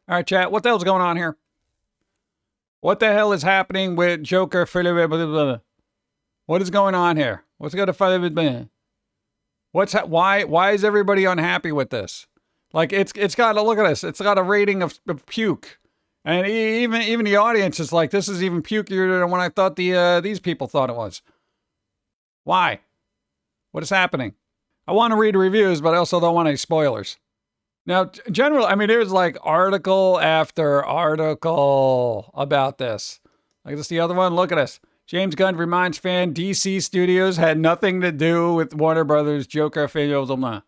All right, chat. What the hell's going on here? What the hell is happening with Joker? What is going on here? What's going to why is everybody unhappy with this? Like it's got to look at this. It's got a rating of puke, and even the audience is like, this is even pukier than when I thought these people thought it was. Why? What is happening? I want to read reviews, but I also don't want any spoilers. Now, generally, I mean, there's like article after article about this. Like this, the other one. Look at this. James Gunn reminds fan DC Studios had nothing to do with Warner Brothers Joker. All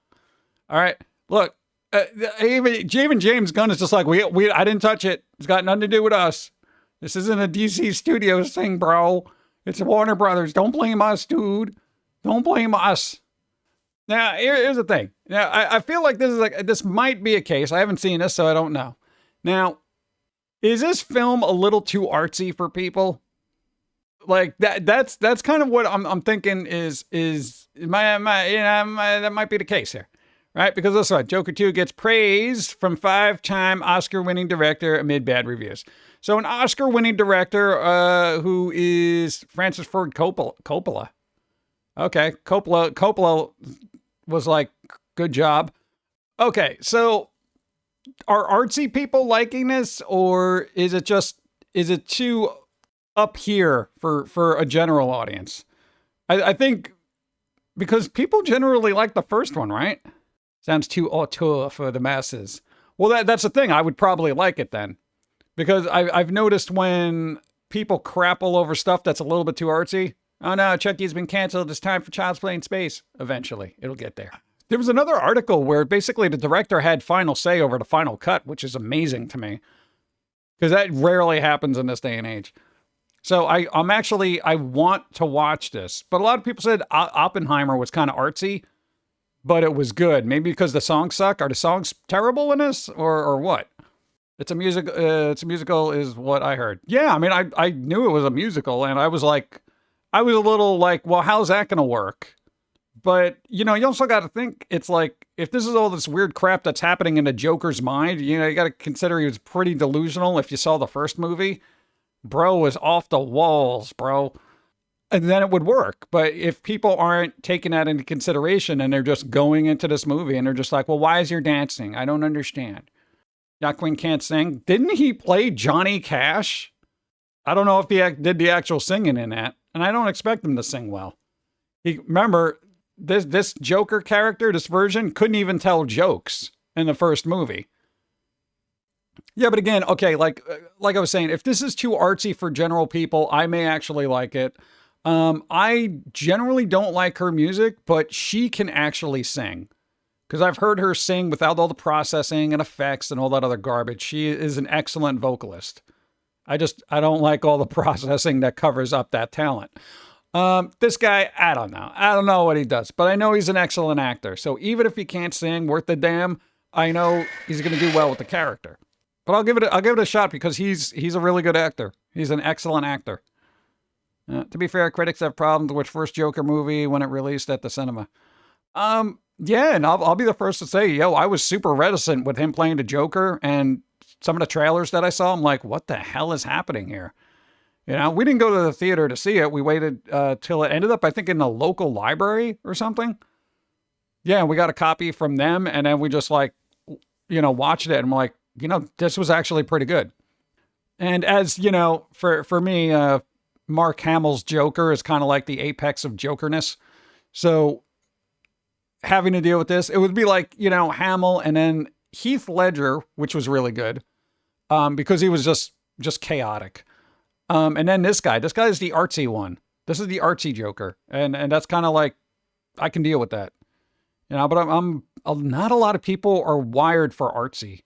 right, look, even James Gunn is just like, I didn't touch it. It's got nothing to do with us. This isn't a DC Studios thing, bro. It's Warner Brothers. Don't blame us, dude. Don't blame us. Now, here's the thing. Now, I feel like this might be a case. I haven't seen this, so I don't know. Now, is this film a little too artsy for people? Like that's kind of what I'm thinking is that might be the case here, right? Because that's right. Joker 2 gets praise from 5-time Oscar-winning director amid bad reviews. So an Oscar-winning director who is Francis Ford Coppola. Okay, Coppola was like, good job. Okay, so are artsy people liking this, or is it too up here for a general audience? I think because people generally like the first one, right? Sounds too auteur for the masses. Well, that's the thing. I would probably like it then, because I've noticed when people crap all over stuff that's a little bit too artsy. Oh no, Chucky's been canceled. It's time for Child's Play in Space. Eventually, it'll get there. There was another article where basically the director had final say over the final cut, which is amazing to me, because that rarely happens in this day and age. So I want to watch this, but a lot of people said Oppenheimer was kind of artsy, but it was good. Maybe because the songs suck. Are the songs terrible in this, or what? It's a musical is what I heard. Yeah, I mean, I knew it was a musical, and I was a little like, well, how's that going to work? But, you also got to think, it's like, if this is all this weird crap that's happening in the Joker's mind, you got to consider he was pretty delusional. If you saw the first movie, bro was off the walls, bro. And then it would work. But if people aren't taking that into consideration and they're just going into this movie and they're just like, well, why is he dancing? I don't understand. Joaquin can't sing. Didn't he play Johnny Cash? I don't know if he did the actual singing in that. And I don't expect him to sing well. Remember, this Joker character, this version, couldn't even tell jokes in the first movie. Yeah, but again, okay, like I was saying, if this is too artsy for general people, I may actually like it. I generally don't like her music, but she can actually sing. Because I've heard her sing without all the processing and effects and all that other garbage. She is an excellent vocalist. I don't like all the processing that covers up that talent. This guy, I don't know. I don't know what he does, but I know he's an excellent actor. So even if he can't sing worth the damn, I know he's going to do well with the character. But I'll give it a shot because he's a really good actor. He's an excellent actor. To be fair, critics have problems with first Joker movie when it released at the cinema. Yeah, and I'll be the first to say, I was super reticent with him playing the Joker, and some of the trailers that I saw, I'm like, what the hell is happening here? We didn't go to the theater to see it. We waited till it ended up, I think, in a local library or something. Yeah, we got a copy from them, and then we just watched it, and I'm like, this was actually pretty good. And as, for me, Mark Hamill's Joker is kind of like the apex of Jokerness. So having to deal with this, it would be like, Hamill and then Heath Ledger, which was really good, because he was just chaotic. And then this guy is the artsy one. This is the artsy Joker. And that's kind of like, I can deal with that, but I'm not a lot of people are wired for artsy.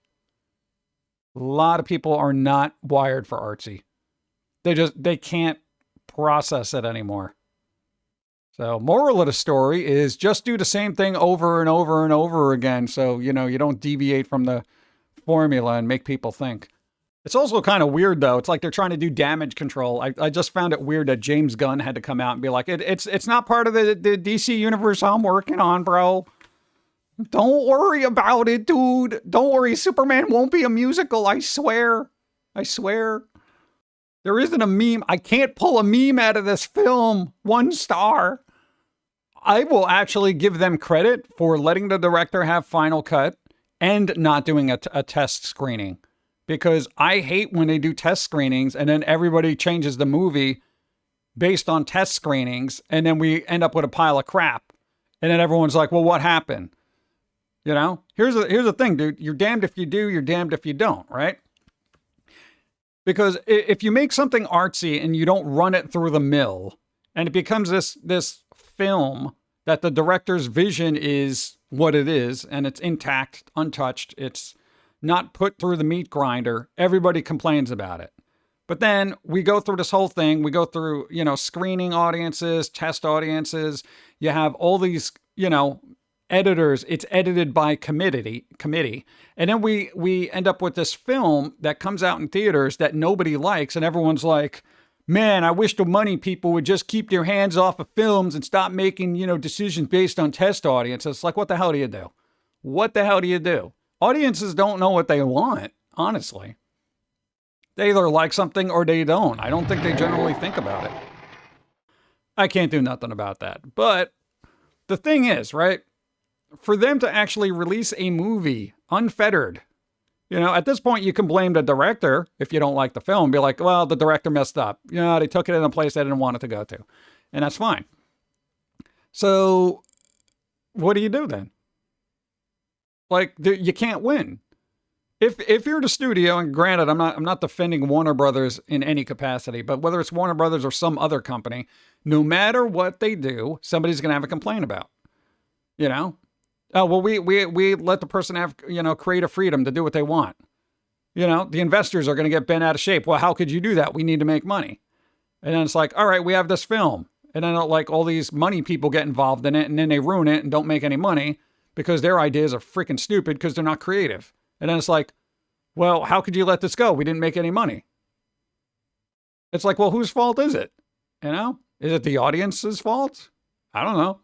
A lot of people are not wired for artsy. They can't process it anymore. So moral of the story is just do the same thing over and over and over again. So, you don't deviate from the formula and make people think. It's also kind of weird, though. It's like they're trying to do damage control. I just found it weird that James Gunn had to come out and be like, it's not part of the DC universe I'm working on, bro. Don't worry about it, dude. Don't worry. Superman won't be a musical. I swear. I swear. There isn't a meme. I can't pull a meme out of this film. 1 star. I will actually give them credit for letting the director have final cut and not doing a test screening. Because I hate when they do test screenings and then everybody changes the movie based on test screenings. And then we end up with a pile of crap. And then everyone's like, well, what happened? You know, here's the thing, dude. You're damned if you do, you're damned if you don't, right? Because if you make something artsy and you don't run it through the mill, and it becomes this film that the director's vision is what it is, and it's intact, untouched, it's not put through the meat grinder, everybody complains about it. But then we go through this whole thing. We go through, screening audiences, test audiences. You have all these, editors. It's edited by committee. And then we end up with this film that comes out in theaters that nobody likes. And everyone's like, man, I wish the money people would just keep their hands off of films and stop making, decisions based on test audiences. Like, what the hell do you do? What the hell do you do? Audiences don't know what they want, honestly. They either like something or they don't. I don't think they generally think about it. I can't do nothing about that. But the thing is, right? For them to actually release a movie unfettered, at this point you can blame the director if you don't like the film. Be like, well, the director messed up. They took it in a place they didn't want it to go to. And that's fine. So what do you do then? Like, you can't win. If you're the studio, and granted, I'm not defending Warner Brothers in any capacity, but whether it's Warner Brothers or some other company, no matter what they do, somebody's going to have a complaint about. Oh, well, we let the person have, creative freedom to do what they want. The investors are going to get bent out of shape. Well, how could you do that? We need to make money. And then it's like, all right, we have this film. And then like all these money people get involved in it, and then they ruin it and don't make any money because their ideas are freaking stupid because they're not creative. And then it's like, well, how could you let this go? We didn't make any money. It's like, well, whose fault is it? Is it the audience's fault? I don't know.